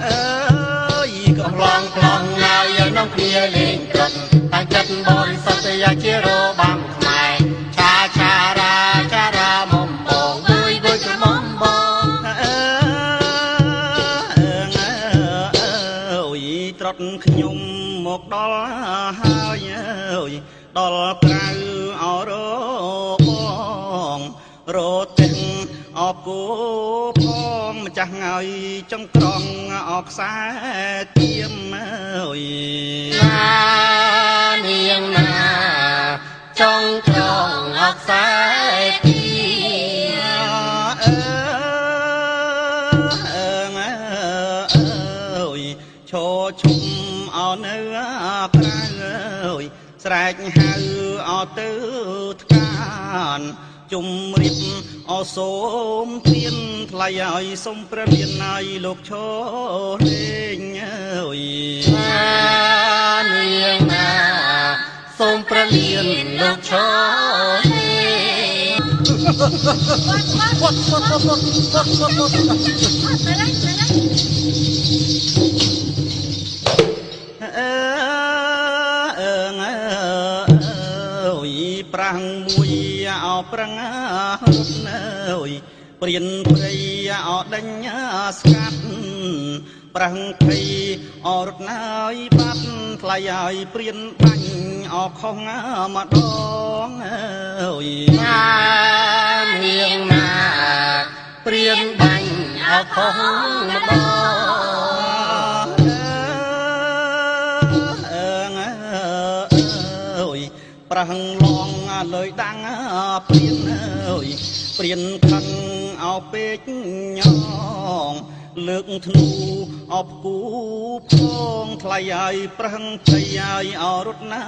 អើយកំឡងខ្លងហើយយើងនឹងគ្នាលេងក្រត់តាំងចិត្តបរិសុទ្ធយ៉ាជារបាំខ្មែរឆាឆារាមុំបងបុយក្រមុំបងអើយត្រត់ខ្ញុំមកដល់ហើយអើយដល់ក្រៅអរបងរត់ទាំងអបគូផងម្ចាស់ងើយចង្ក្រង់អខ្សែទៀមអើយណានាងណាចង្ក្រង់អខ្សែទៀមអើយឈរឈុំអោនៅក្រៅអើយស្រែកហៅអោទៅថ្កានជុំរៀបអសូមទានថ្លៃឲ្យសុំព្រះមានឲ្យលោកឈរលេងអើយនាងណាសូមព្រះមានលោកឈរលេងប្រាំងមួយអោប្រាំងរត់នៅព្រៀនព្រៃអោដេញស្កាត់ប្រាំងភ័យអរត់នៅបាត់ថ្លៃឲ្យព្រៀនបាញ់អោខុសម្ដងអើយណានាងណាព្រៀនបាញ់អោខុសម្ដងប្រាំងឡងលើយដាំងព្រៀនអើយព្រៀនខឹងអោពេកញងលើកធ្នូអបគូផងថ្លៃឲ្យប្រឹងភ័យឲ្យអរត់ណា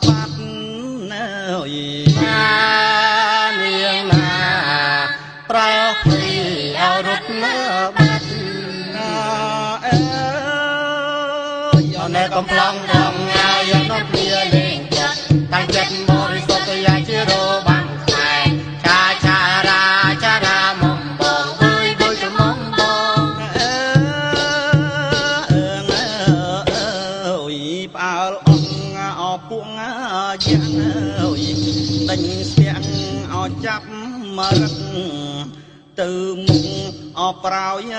បាត់អើយណានាងណាប្រោភ័យអរត់ណាបាត់អើយអណែកំប្លង់ផងហើយអត់មានលេងតាំងចិត្តបរិសុទ្ធយ៉ាជារបាំខ្មែរឆារាមុំបងបុយក្រមុំបងអើយផ្អើលអង្គអពួងយ៉ាងអើយដេញស្ទាំងអចាប់មរឹកទៅមុខអប្រោយ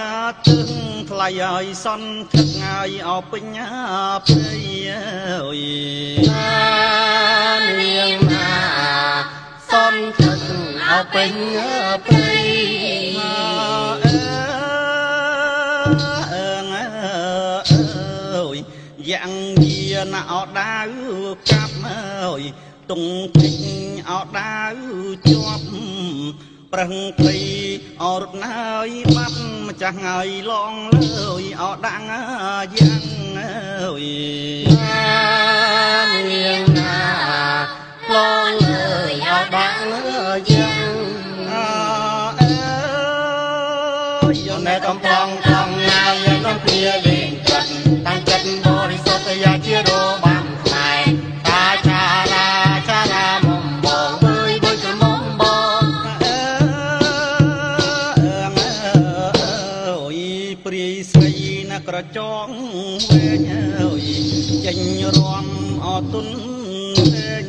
ទឹងថ្លៃឲ្យសន់ថឹកហើយអពេញព្រៃអើយនាងណាសន់ថឹកអពេញព្រៃយ៉ាងយាណាអត់ដាវកាប់អើយតុងពេញអត់ដាវជាប់ប្រឹងព្រៃអរត់ណាយបាត់ម្ចាស់ហើយឡងលើយអត់ដាំងយ៉ាងអើយនាងណាឡងលើយអត់ដាំងយ៉ាងអើយយកណែកំប្លង់ផងណាយនឹងគ្នាលេងចិត្តតាំងចិត្តបរិសុទ្ធយ៉ាជារបាំខ្មែរឆារាមុំបងបុយក្រមុំបងព្រាយស្រីណាក្រចងវែងអើយចេញរំអទុនវែង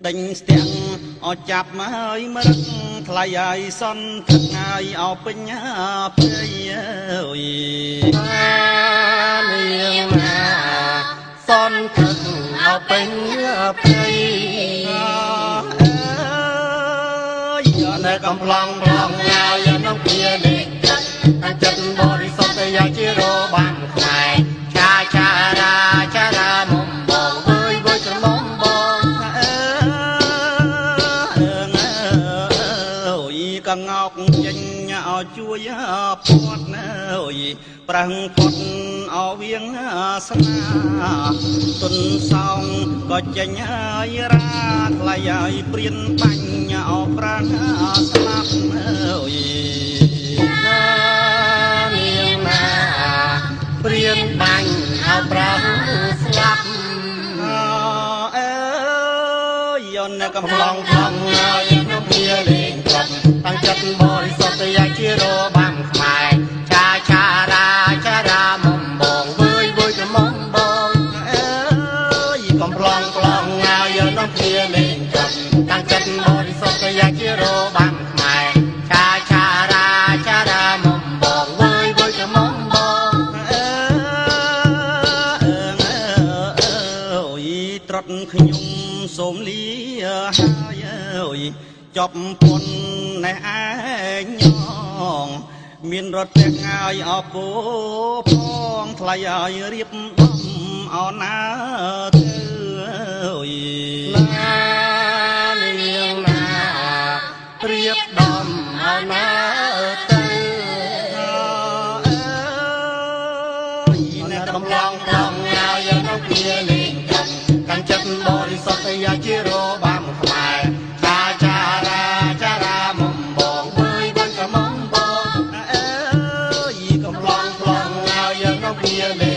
ដេញស្ទាំងអចាប់មកហើយមរឹកថ្លៃឲ្យសន់ថឹកហើយអពេញព្រៃអើយនាងណាសន់ថឹកអពេញព្រៃអើយណែកំប្លង់ហើយនឹងគ្នាលេងតាំងចិត្តបរិសុទ្ធយ៉ាជារបាំខ្មែរឆារាមុំបងបុយក្រមុំបងកងោកចេញឲ្យជួយពាត់អើយប្រាំងផុតអវៀងស្នាទុនសោងក៏ចេញហើយរាថ្លៃឲ្យព្រៀនបាញ់អប្រាំងស្លាប់អើយនាងណាព្រៀនបាញ់អប្រាំងស្លាប់អើយយកនៅកំឡងផងហើយនឹងវាលេងគាត់តាំងចិត្តបរិសុទ្ធយ៉ាជារបាំខ្មែរឆារា ខ្ញុំសូមលាហើយអើយចប់ពុនណែឯងញងមានរត់ទាំងហើយអពូផងថ្លៃឲ្យរៀបដំអោណាទៅអើយណានាងណារៀបដំអោណាទៅអើយអ្នកកំឡងឡងហើយនៅkiaលេងកាន់ចិត្តបរិសុទ្ធយ៉ាជារបាំខ្មែរចារាមុំបងមើលបានកំងបងអើយកំឡងឡងហើយនៅkiaលេ